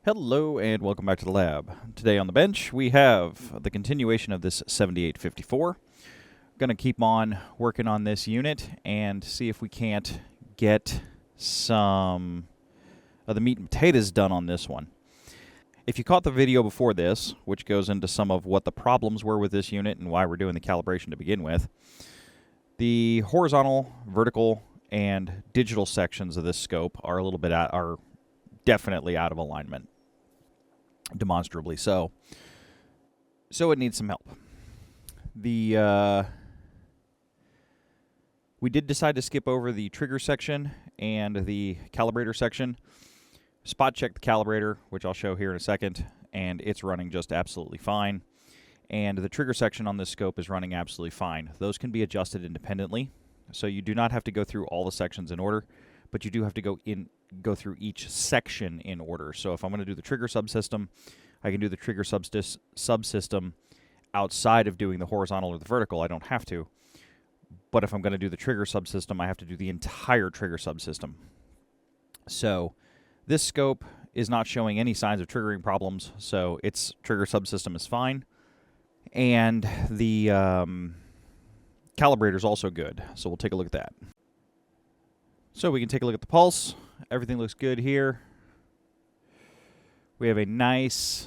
Hello and welcome back to the lab. Today on the bench we have the continuation of this 7854. Going to keep on working on this unit and see if we can't get some of the meat and potatoes done on this one. If you caught the video before this, which goes into some of what the problems were with this unit and why we're doing the calibration to begin with, the horizontal, vertical, and digital sections of this scope are a little bit are definitely out of alignment. Demonstrably so. So it needs some help. We did decide to skip over the trigger section and the calibrator section. Spot check the calibrator, which I'll show here in a second, and it's running just absolutely fine. And the trigger section on this scope is running absolutely fine. Those can be adjusted independently, so you do not have to go through all the sections in order, but you do have to go through each section in order. So if I'm going to do the trigger subsystem, I can do the trigger subsystem outside of doing the horizontal or the vertical. I don't have to. But if I'm going to do the trigger subsystem, I have to do the entire trigger subsystem. So this scope is not showing any signs of triggering problems, so its trigger subsystem is fine. And the calibrator is also good, so we'll take a look at that. So we can take a look at the pulse. Everything looks good here. We have a nice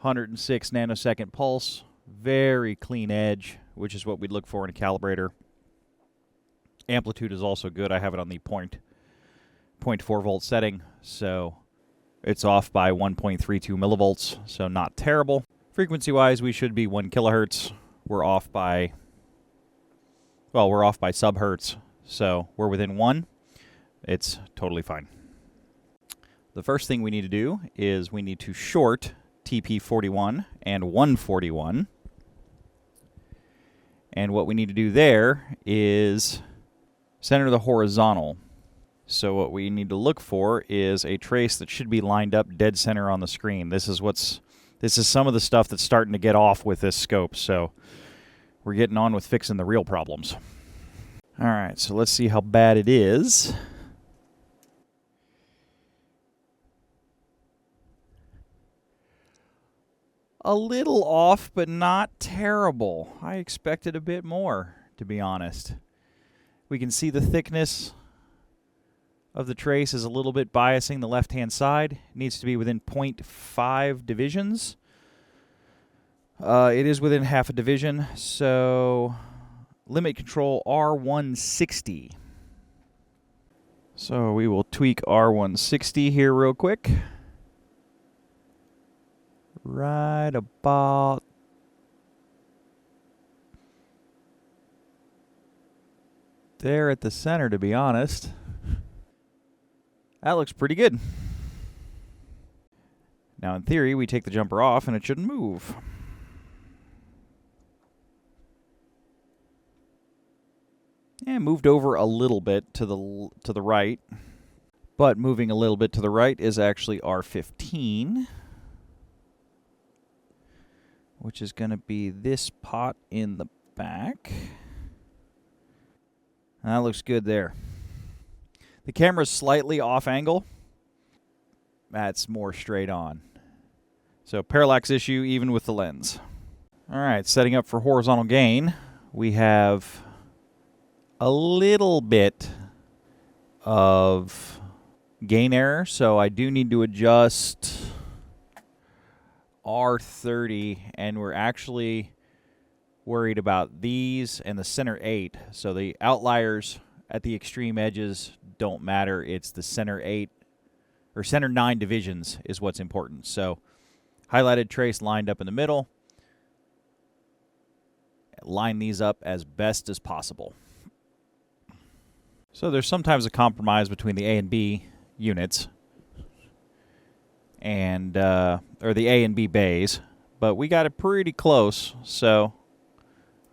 106 nanosecond pulse. Very clean edge, which is what we'd look for in a calibrator. Amplitude is also good. I have it on the 0.4 volt setting, so it's off by 1.32 millivolts, so not terrible. Frequency-wise, we should be 1 kilohertz. We're off by subhertz. So we're within 1. It's totally fine. The first thing we need to do is we need to short TP41 and 141. And what we need to do there is center the horizontal. So what we need to look for is a trace that should be lined up dead center on the screen. This is some of the stuff that's starting to get off with this scope. So we're getting on with fixing the real problems. All right, so let's see how bad it is. A little off, but not terrible. I expected a bit more, to be honest. We can see the thickness of the trace is a little bit biasing the left-hand side. It needs to be within 0.5 divisions. It is within half a division, so limit control R160. So we will tweak R160 here real quick. Right about there at the center, to be honest. That looks pretty good. Now in theory, we take the jumper off and it shouldn't move. And moved over a little bit to the right. But moving a little bit to the right is actually R15, which is going to be this pot in the back. That looks good there. The camera's slightly off angle. That's more straight on. So parallax issue even with the lens. All right, setting up for horizontal gain. We have a little bit of gain error, so I do need to adjust R30, and we're actually worried about these and the center 8. So the outliers at the extreme edges don't matter. It's the center 8 or center 9 divisions is what's important. So highlighted trace lined up in the middle. Line these up as best as possible. So there's sometimes a compromise between the A and B units and or the A and B bays, but we got it pretty close, so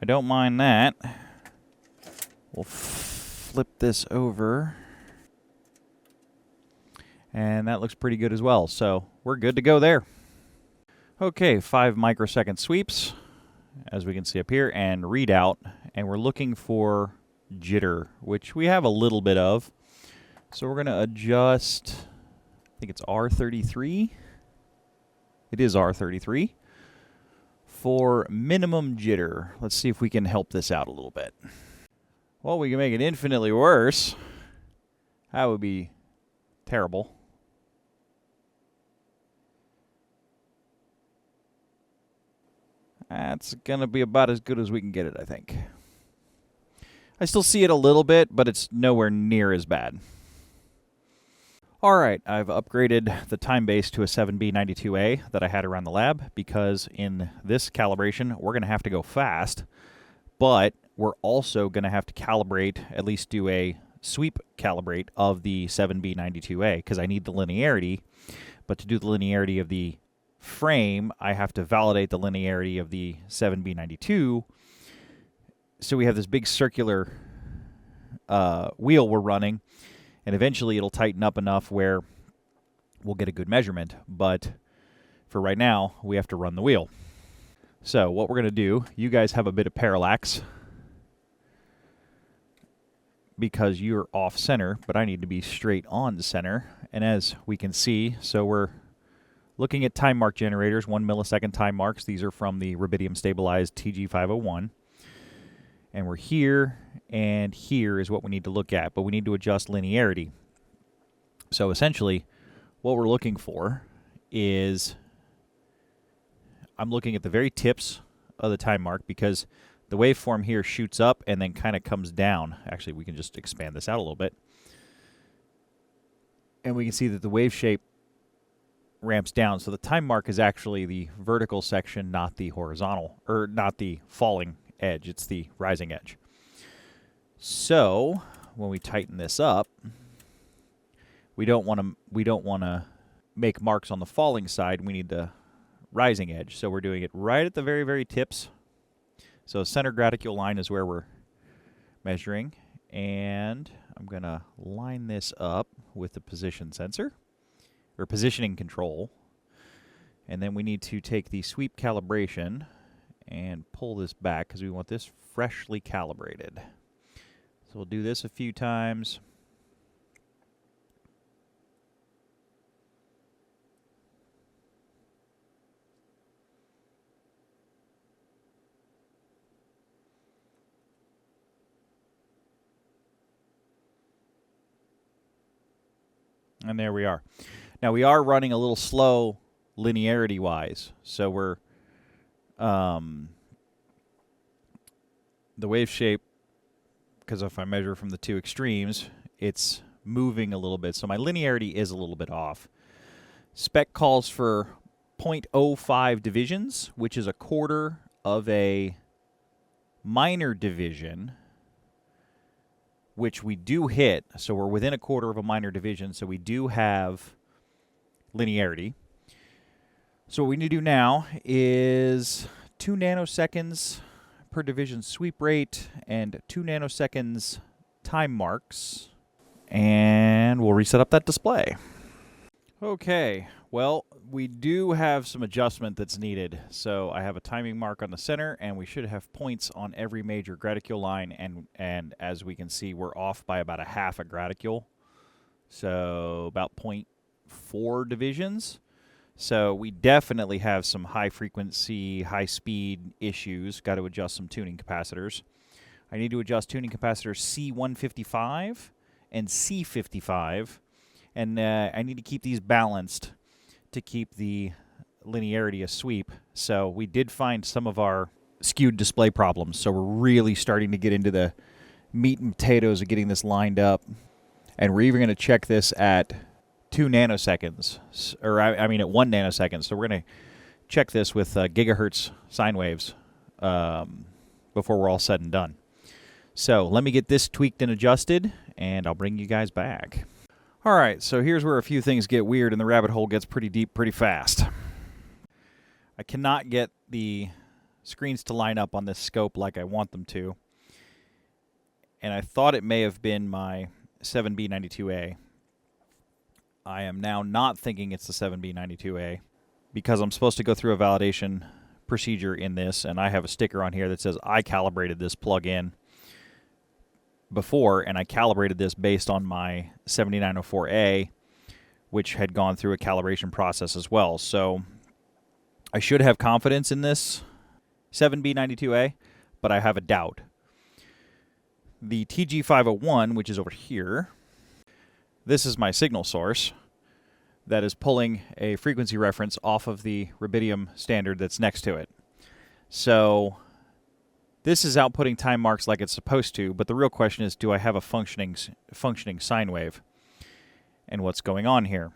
I don't mind that. We'll flip this over, and that looks pretty good as well, so we're good to go there. Okay, 5 microsecond sweeps, as we can see up here, and readout, and we're looking for jitter, which we have a little bit of. So we're going to adjust think it's R33. It is R33 for minimum jitter. Let's see if we can help this out a little bit. Well, we can make it infinitely worse. That would be terrible. That's going to be about as good as we can get it, I think. I still see it a little bit, but it's nowhere near as bad. All right, I've upgraded the Timebase to a 7B92A that I had around the lab because in this calibration, we're going to have to go fast, but we're also going to have to calibrate, at least do a sweep calibrate of the 7B92A because I need the linearity, but to do the linearity of the frame, I have to validate the linearity of the 7B92. So we have this big circular wheel we're running, and eventually it'll tighten up enough where we'll get a good measurement. But for right now, we have to run the wheel. So what we're going to do, you guys have a bit of parallax because you're off center, but I need to be straight on center. And as we can see, so we're looking at time mark generators, 1 millisecond time marks. These are from the rubidium stabilized TG501. And we're here, and here is what we need to look at, but we need to adjust linearity. So essentially, what we're looking for is, I'm looking at the very tips of the time mark because the waveform here shoots up and then kind of comes down. Actually, we can just expand this out a little bit. And we can see that the wave shape ramps down. So the time mark is actually the vertical section, not the horizontal, or not the falling edge. It's the rising edge. So when we tighten this up, we don't want to make marks on the falling side. We need the rising edge. So we're doing it right at the very, very tips. So center graticule line is where we're measuring, and I'm going to line this up with the position sensor or positioning control. And then we need to take the sweep calibration and pull this back because we want this freshly calibrated. So we'll do this a few times. And there we are. Now we are running a little slow linearity-wise, so we're the wave shape, because if I measure from the two extremes, it's moving a little bit. So my linearity is a little bit off. Spec calls for 0.05 divisions, which is a quarter of a minor division, which we do hit. So we're within a quarter of a minor division, so we do have linearity. So what we need to do now is 2 nanoseconds per division sweep rate and 2 nanoseconds time marks, and we'll reset up that display. Okay, well, we do have some adjustment that's needed. So I have a timing mark on the center, and we should have points on every major graticule line, and as we can see, we're off by about a half a graticule, so about 0.4 divisions. So we definitely have some high frequency, high speed issues. Got to adjust some tuning capacitors. I need to adjust tuning capacitors C155 and C55, and I need to keep these balanced to keep the linearity of sweep. So we did find some of our skewed display problems. So we're really starting to get into the meat and potatoes of getting this lined up. And we're even going to check this at 2 nanoseconds, or I mean at 1 nanosecond. So we're going to check this with gigahertz sine waves before we're all said and done. So let me get this tweaked and adjusted, and I'll bring you guys back. All right, so here's where a few things get weird and the rabbit hole gets pretty deep pretty fast. I cannot get the screens to line up on this scope like I want them to. And I thought it may have been my 7B92A. I am now not thinking it's the 7B92A because I'm supposed to go through a validation procedure in this, and I have a sticker on here that says I calibrated this plug-in before, and I calibrated this based on my 7904A, which had gone through a calibration process as well. So I should have confidence in this 7B92A, but I have a doubt. The TG501, which is over here, this is my signal source that is pulling a frequency reference off of the rubidium standard that's next to it. So this is outputting time marks like it's supposed to, but the real question is, do I have a functioning sine wave? And what's going on here?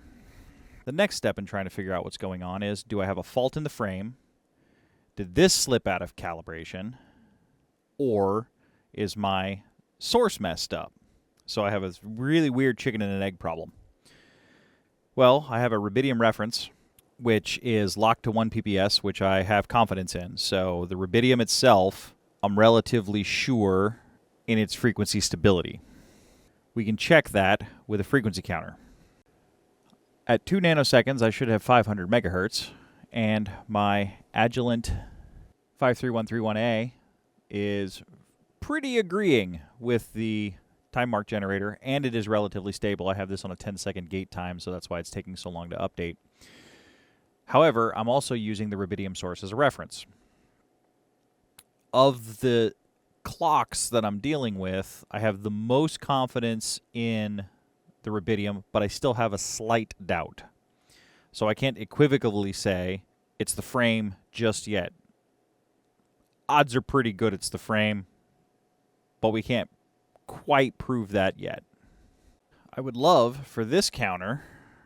The next step in trying to figure out what's going on is, do I have a fault in the frame? Did this slip out of calibration? Or is my source messed up? So I have a really weird chicken and an egg problem. Well, I have a rubidium reference, which is locked to 1 pps, which I have confidence in. So the rubidium itself, I'm relatively sure in its frequency stability. We can check that with a frequency counter. At 2 nanoseconds, I should have 500 megahertz, and my Agilent 53131A is pretty agreeing with the time mark generator, and it is relatively stable. I have this on a 10-second gate time, so that's why it's taking so long to update. However, I'm also using the rubidium source as a reference. Of the clocks that I'm dealing with, I have the most confidence in the rubidium, but I still have a slight doubt. So I can't equivocally say it's the frame just yet. Odds are pretty good it's the frame, but we can't quite prove that yet. I would love for this counter,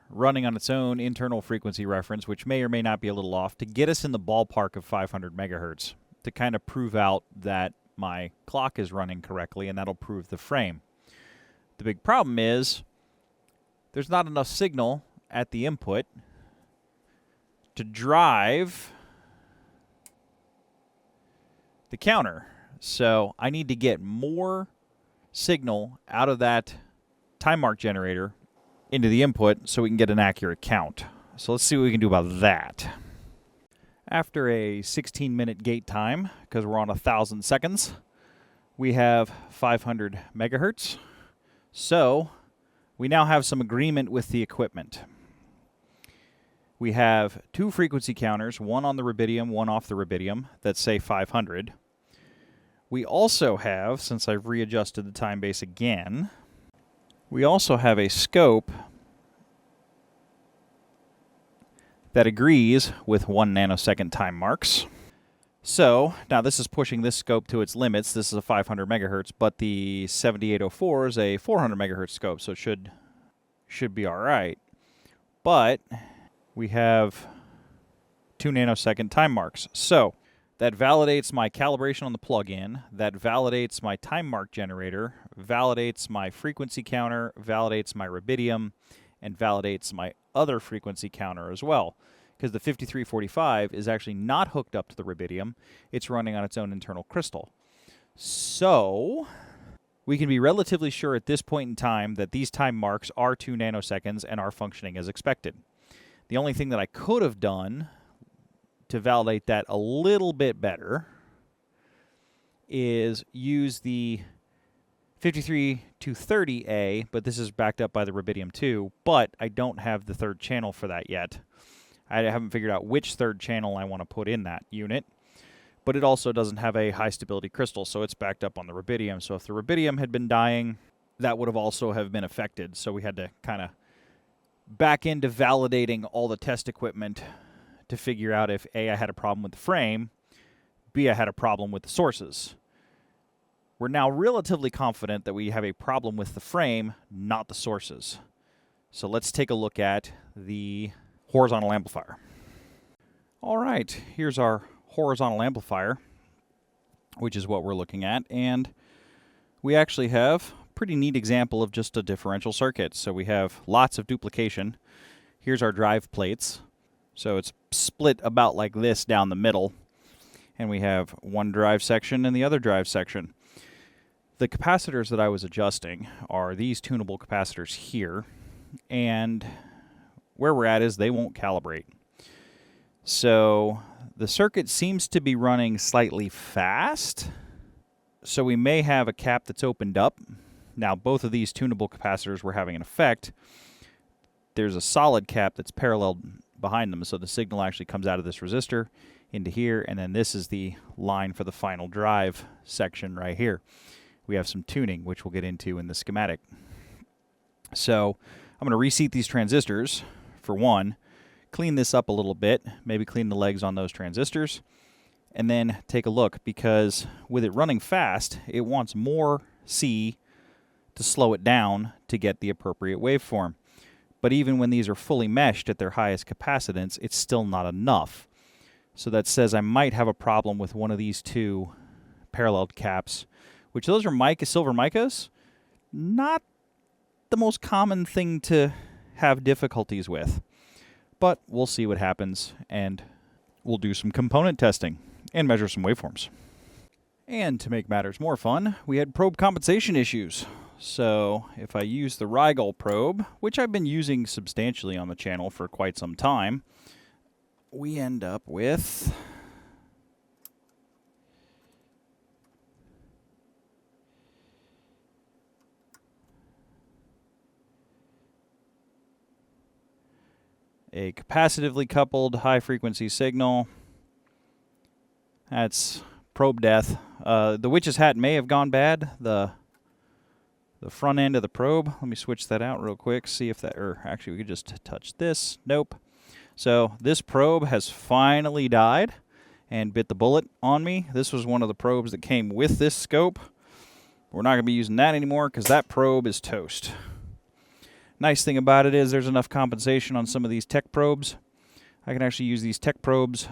running on its own internal frequency reference, which may or may not be a little off, to get us in the ballpark of 500 megahertz to kind of prove out that my clock is running correctly, and that'll prove the frame. The big problem is there's not enough signal at the input to drive the counter. So I need to get more signal out of that time mark generator into the input so we can get an accurate count. So let's see what we can do about that. After a 16-minute gate time, because we're on 1,000 seconds, we have 500 megahertz. So we now have some agreement with the equipment. We have 2 frequency counters, one on the rubidium, one off the rubidium, that say 500. We also have, since I've readjusted the Timebase again, we also have a scope that agrees with 1 nanosecond time marks. So now this is pushing this scope to its limits. This is a 500 megahertz, but the 7804 is a 400 megahertz scope, so it should be all right. But we have 2 nanosecond time marks. So that validates my calibration on the plug-in, that validates my time mark generator, validates my frequency counter, validates my rubidium, and validates my other frequency counter as well. Because the 5345 is actually not hooked up to the rubidium. It's running on its own internal crystal. So we can be relatively sure at this point in time that these time marks are 2 nanoseconds and are functioning as expected. The only thing that I could have done to validate that a little bit better is use the 53230A, but this is backed up by the rubidium too, but I don't have the third channel for that yet. I haven't figured out which third channel I want to put in that unit, but it also doesn't have a high stability crystal, so it's backed up on the rubidium. So if the rubidium had been dying, that would have also have been affected. So we had to kind of back into validating all the test equipment to figure out if A, I had a problem with the frame, B, I had a problem with the sources. We're now relatively confident that we have a problem with the frame, not the sources. So let's take a look at the horizontal amplifier. All right, here's our horizontal amplifier, which is what we're looking at, and we actually have a pretty neat example of just a differential circuit. So we have lots of duplication. Here's our drive plates. So it's split about like this down the middle, and we have one drive section and the other drive section. The capacitors that I was adjusting are these tunable capacitors here, and where we're at is they won't calibrate. So the circuit seems to be running slightly fast, so we may have a cap that's opened up. Now both of these tunable capacitors were having an effect. there's a solid cap that's parallel behind them, so the signal actually comes out of this resistor into here, and then this is the line for the final drive section right here. We have some tuning, which we'll get into in the schematic. So I'm going to reseat these transistors for one, clean this up a little bit, maybe clean the legs on those transistors, and then take a look, because with it running fast, it wants more C to slow it down to get the appropriate waveform. But even when these are fully meshed at their highest capacitance, it's still not enough. So that says I might have a problem with one of these two paralleled caps, which those are silver micas. Not the most common thing to have difficulties with. But we'll see what happens, and we'll do some component testing and measure some waveforms. And to make matters more fun, we had probe compensation issues. So if I use the Rigol probe, which I've been using substantially on the channel for quite some time, we end up with a capacitively coupled high-frequency signal. That's probe death. The witch's hat may have gone bad. The front end of the probe. Let me switch that out real quick, see if that, or actually we could just touch this. Nope. So this probe has finally died and bit the bullet on me. This was one of the probes that came with this scope. We're not going to be using that anymore because that probe is toast. Nice thing about it is there's enough compensation on some of these tech probes. I can actually use these tech probes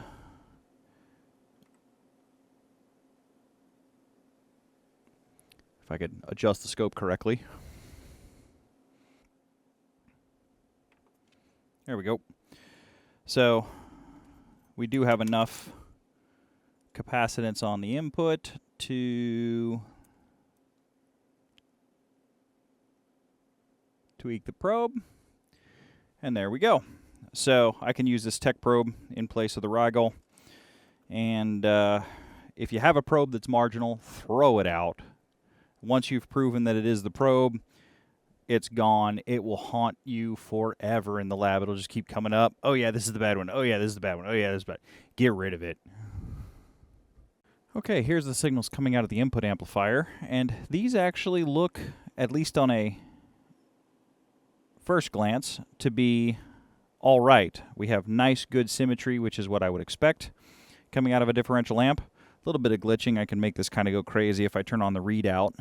if I could adjust the scope correctly. There we go. So we do have enough capacitance on the input to tweak the probe. And there we go. So I can use this tech probe in place of the Rigol. And if you have a probe that's marginal, throw it out. Once you've proven that it is the probe, it's gone. It will haunt you forever in the lab. It'll just keep coming up. Oh, yeah, this is the bad one. Oh, yeah, this is the bad one. Oh, yeah, this is bad. Get rid of it. Okay, here's the signals coming out of the input amplifier. And these actually look, at least on a first glance, to be all right. We have nice, good symmetry, which is what I would expect coming out of a differential amp. A little bit of glitching. I can make this kind of go crazy if I turn on the readout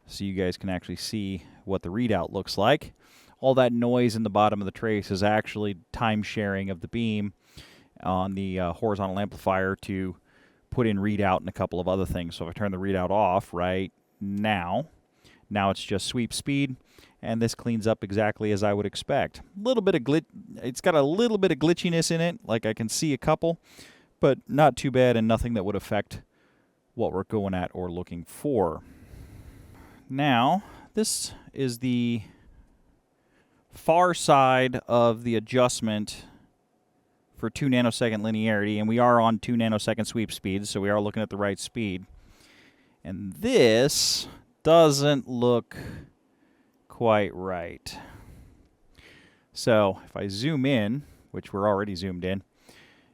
so you guys can actually see what the readout looks like. All that noise in the bottom of the trace is actually time sharing of the beam on the horizontal amplifier to put in readout and a couple of other things. So if I turn the readout off right now it's just sweep speed, and this cleans up exactly as I would expect. Little bit of it's got a little bit of glitchiness in it, like I can see a couple, but not too bad and nothing that would affect what we're going at or looking for. Now, this is the far side of the adjustment for 2 nanosecond linearity, and we are on 2 nanosecond sweep speed, so we are looking at the right speed. And this doesn't look quite right. So if I zoom in, which we're already zoomed in,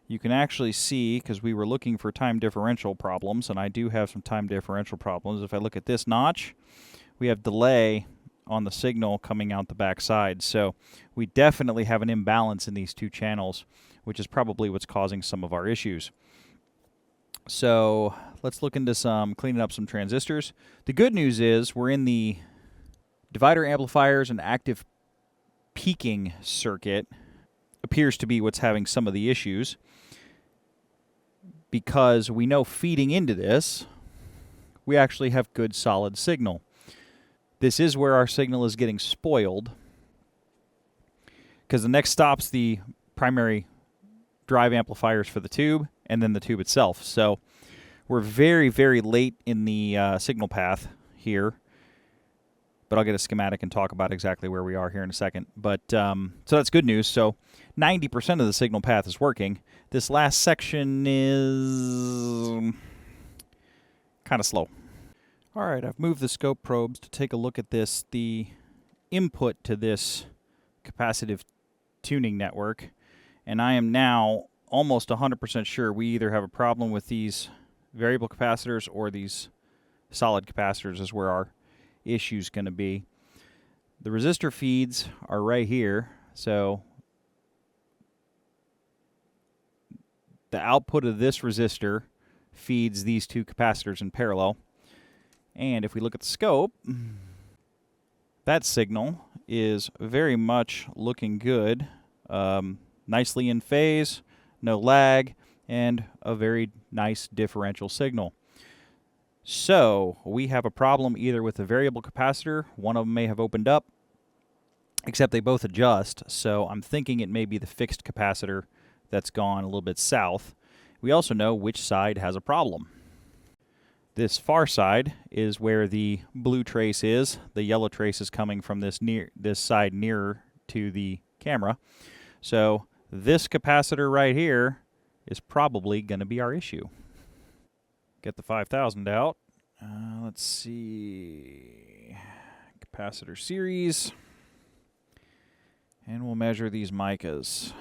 you can actually see, because we were looking for time differential problems, and I do have some time differential problems. If I look at this notch, we have delay on the signal coming out the back side. So we definitely have an imbalance in these two channels, which is probably what's causing some of our issues. So let's look into cleaning up some transistors. The good news is we're in the divider amplifiers and active peaking circuit appears to be what's having some of the issues, because we know feeding into this, we actually have good solid signal. This is where our signal is getting spoiled, because the next stop's the primary drive amplifiers for the tube, and then the tube itself. So we're very, very late in the signal path here, but I'll get a schematic and talk about exactly where we are here in a second. But so that's good news. So 90% of the signal path is working. This last section is kind of slow. All right, I've moved the scope probes to take a look at this. The input to this capacitive tuning network, and I am now almost 100% sure we either have a problem with these variable capacitors or these solid capacitors is where our issue's going to be. The resistor feeds are right here, so the output of this resistor feeds these two capacitors in parallel. And if we look at the scope, that signal is very much looking good, nicely in phase, no lag, and a very nice differential signal. So we have a problem either with the variable capacitor, one of them may have opened up, except they both adjust, so I'm thinking it may be the fixed capacitor that's gone a little bit south. We also know which side has a problem. This far side is where the blue trace is. The yellow trace is coming from this side nearer to the camera. So this capacitor right here is probably going to be our issue. Get the 5000 out. Let's see. Capacitor series. And we'll measure these micas.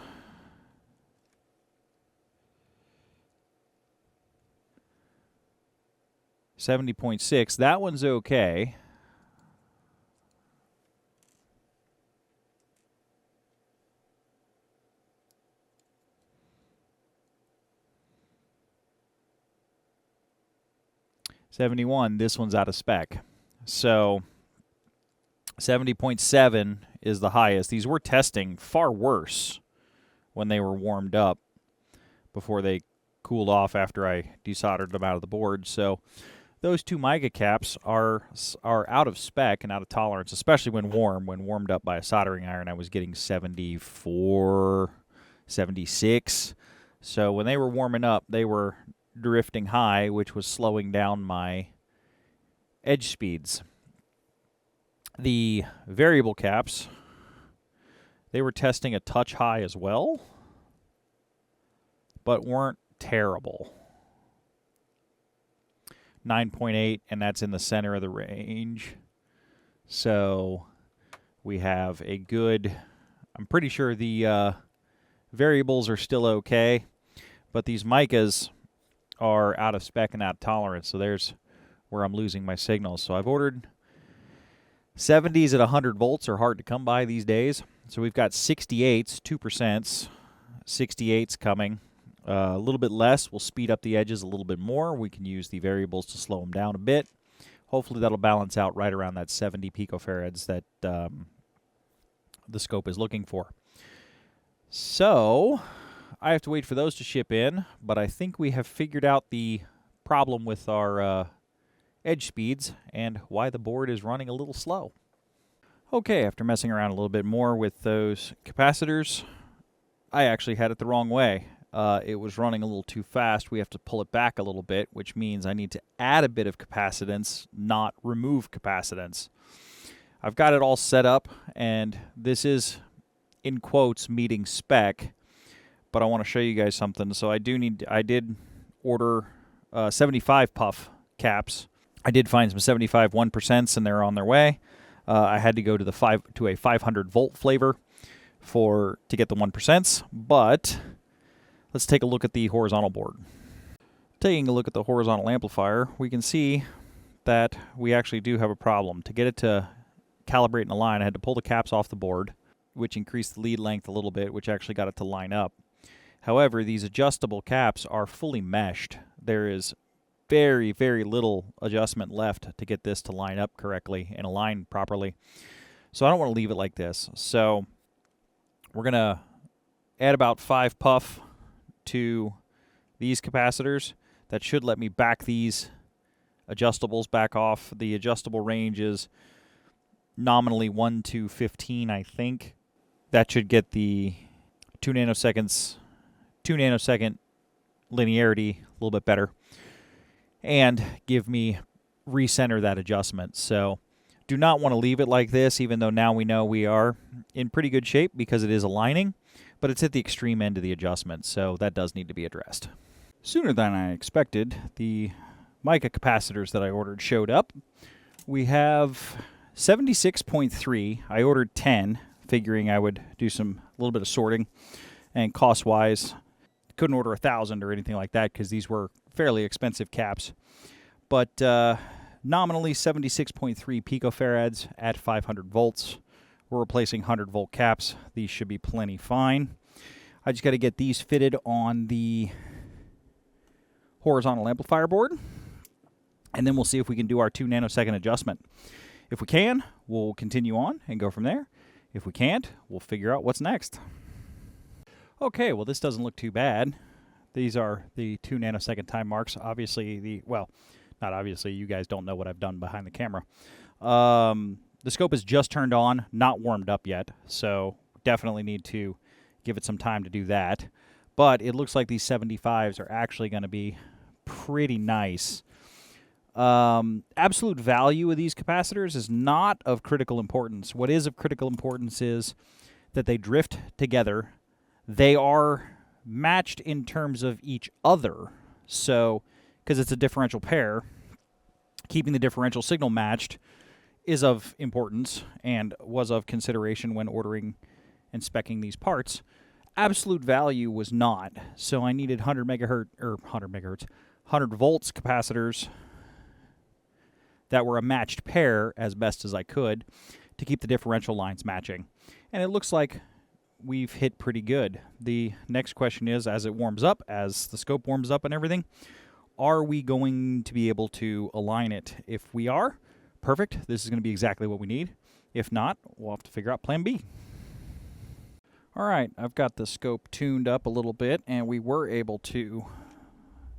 $70.6. That one's okay. $71. This one's out of spec. So 70.7 is the highest. These were testing far worse when they were warmed up before they cooled off after I desoldered them out of the board. So those two mica caps are out of spec and out of tolerance, especially when warm. When warmed up by a soldering iron, I was getting 74, 76. So when they were warming up, they were drifting high, which was slowing down my edge speeds. The variable caps, they were testing a touch high as well, but weren't terrible. 9.8, and that's in the center of the range. So we have a good, I'm pretty sure the variables are still okay, but these micas are out of spec and out of tolerance, so there's where I'm losing my signals. So I've ordered 70s at 100 volts are hard to come by these days. So we've got 68s, 2%, 68s coming. A little bit less. We'll speed up the edges a little bit more. We can use the variables to slow them down a bit. Hopefully that'll balance out right around that 70 picofarads that the scope is looking for. So I have to wait for those to ship in, but I think we have figured out the problem with our edge speeds and why the board is running a little slow. Okay, after messing around a little bit more with those capacitors, I actually had it the wrong way. It was running a little too fast. We have to pull it back a little bit, which means I need to add a bit of capacitance, not remove capacitance. I've got it all set up, and this is, in quotes, meeting spec, but I want to show you guys something. So I did order 75 puff caps. I did find some 75 1%, and they're on their way. I had to go to a 500 volt flavor to get the 1%, but let's take a look at the horizontal board. Taking a look at the horizontal amplifier, we can see that we actually do have a problem. To get it to calibrate in a line, I had to pull the caps off the board, which increased the lead length a little bit, which actually got it to line up. However, these adjustable caps are fully meshed. There is very, very little adjustment left to get this to line up correctly and align properly. So I don't want to leave it like this. So we're going to add about 5 puff to these capacitors. That should let me back these adjustables back off. The adjustable range is nominally 1 to 15, I think. That should get the 2 nanosecond linearity a little bit better and give me recenter that adjustment. So do not want to leave it like this, even though now we know we are in pretty good shape because it is aligning, but it's at the extreme end of the adjustment, so that does need to be addressed. Sooner than I expected, the mica capacitors that I ordered showed up. We have 76.3. I ordered 10, figuring I would do a little bit of sorting. And cost-wise, couldn't order 1,000 or anything like that because these were fairly expensive caps. But nominally 76.3 picofarads at 500 volts. We're replacing 100-volt caps. These should be plenty fine. I just got to get these fitted on the horizontal amplifier board, and then we'll see if we can do our 2 nanosecond adjustment. If we can, we'll continue on and go from there. If we can't, we'll figure out what's next. Okay, well, this doesn't look too bad. These are the 2 nanosecond time marks. Obviously, not obviously, you guys don't know what I've done behind the camera. The scope is just turned on, not warmed up yet, so definitely need to give it some time to do that. But it looks like these 75s are actually going to be pretty nice. Absolute value of these capacitors is not of critical importance. What is of critical importance is that they drift together. They are matched in terms of each other. So, because it's a differential pair, keeping the differential signal matched is of importance and was of consideration when ordering and speccing these parts. Absolute value was not. So I needed 100 volts capacitors that were a matched pair as best as I could to keep the differential lines matching. And it looks like we've hit pretty good. The next question is, as it warms up, as the scope warms up and everything, are we going to be able to align it? If we are, perfect. This is going to be exactly what we need. If not, we'll have to figure out plan B. All right, I've got the scope tuned up a little bit, and we were able to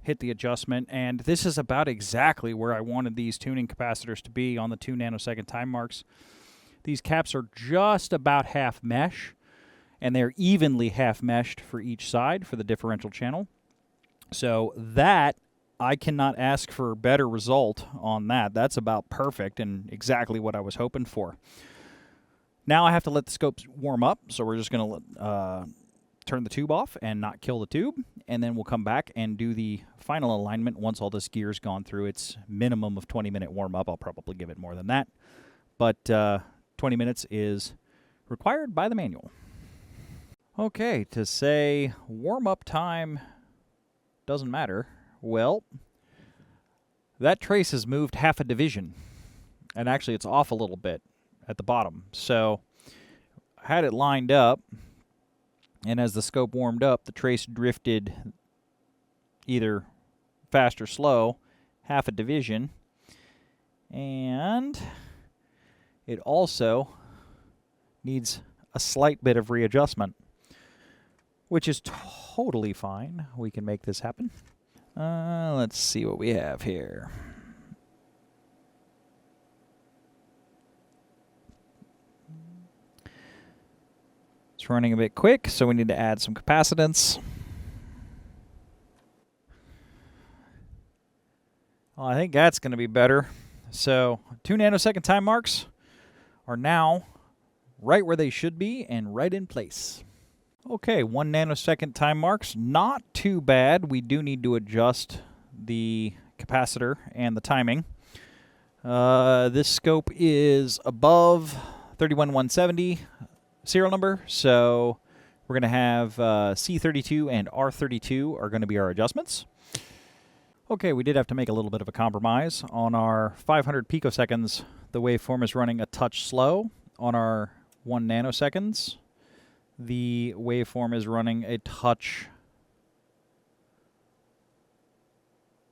hit the adjustment, and this is about exactly where I wanted these tuning capacitors to be on the 2 nanosecond time marks. These caps are just about half mesh, and they're evenly half meshed for each side for the differential channel. So that, I cannot ask for a better result on that. That's about perfect and exactly what I was hoping for. Now I have to let the scopes warm up, so we're just going to turn the tube off and not kill the tube, and then we'll come back and do the final alignment once all this gear's gone through its minimum of 20-minute warm-up. I'll probably give it more than that, but 20 minutes is required by the manual. Okay, to say warm-up time doesn't matter, well, that trace has moved half a division, and actually it's off a little bit at the bottom. So I had it lined up, and as the scope warmed up, the trace drifted either fast or slow, half a division, and it also needs a slight bit of readjustment, which is totally fine. We can make this happen. Let's see what we have here. It's running a bit quick, so we need to add some capacitance. Well, I think that's going to be better. So 2 nanosecond time marks are now right where they should be and right in place. Okay, 1 nanosecond time marks, not too bad. We do need to adjust the capacitor and the timing. This scope is above 31170 serial number, so we're going to have C32 and R32 are going to be our adjustments. Okay, we did have to make a little bit of a compromise. On our 500 picoseconds, the waveform is running a touch slow. On our 1 nanoseconds, the waveform is running a touch...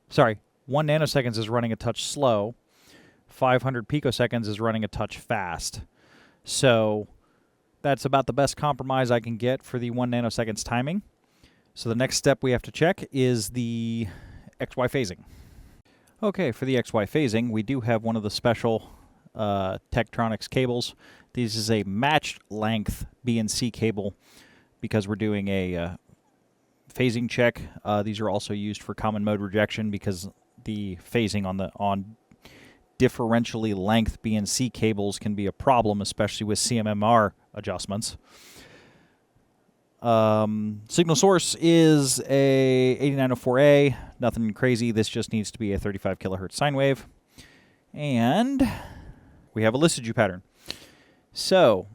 Sorry, 1 nanoseconds is running a touch slow. 500 picoseconds is running a touch fast. So that's about the best compromise I can get for the 1 nanoseconds timing. So the next step we have to check is the XY phasing. Okay, for the XY phasing, we do have one of the special Tektronix cables. This is a matched length BNC cable because we're doing a phasing check. These are also used for common mode rejection because the phasing on differentially length BNC cables can be a problem, especially with CMMR adjustments. Signal source is a 8904A, nothing crazy. This just needs to be a 35 kilohertz sine wave. And we have a lissajou pattern. So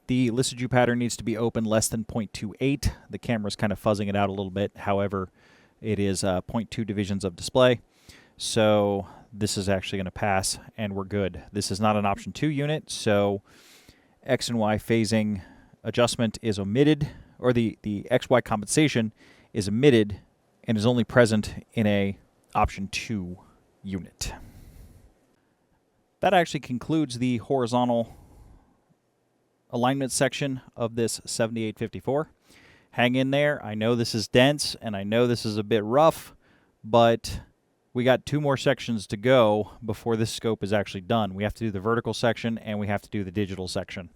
The Lissajous pattern needs to be open less than 0.28. The camera's kind of fuzzing it out a little bit. However, it is 0.2 divisions of display. So this is actually going to pass, and we're good. This is not an option 2 unit, so X and Y phasing adjustment is omitted, or the XY compensation is omitted and is only present in a option 2 unit. That actually concludes the horizontal alignment section of this 7854. Hang in there. I know this is dense and I know this is a bit rough, but we got 2 more sections to go before this scope is actually done. We have to do the vertical section and we have to do the digital section.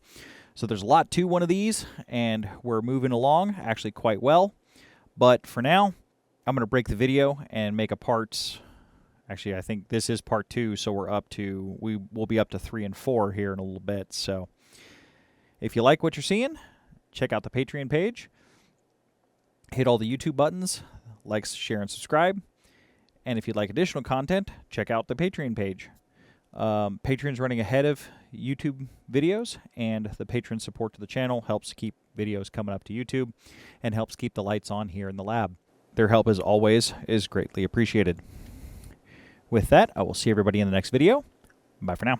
So there's a lot to one of these, and we're moving along actually quite well. But for now, I'm going to break the video and make a part. Actually, I think this is part 2, so we will be up to 3 and 4 here in a little bit. So if you like what you're seeing, check out the Patreon page. Hit all the YouTube buttons, like, share, and subscribe. And if you'd like additional content, check out the Patreon page. Patreon's running ahead of YouTube videos, and the patron support to the channel helps keep videos coming up to YouTube and helps keep the lights on here in the lab. Their help, as always, is greatly appreciated. With that, I will see everybody in the next video. Bye for now.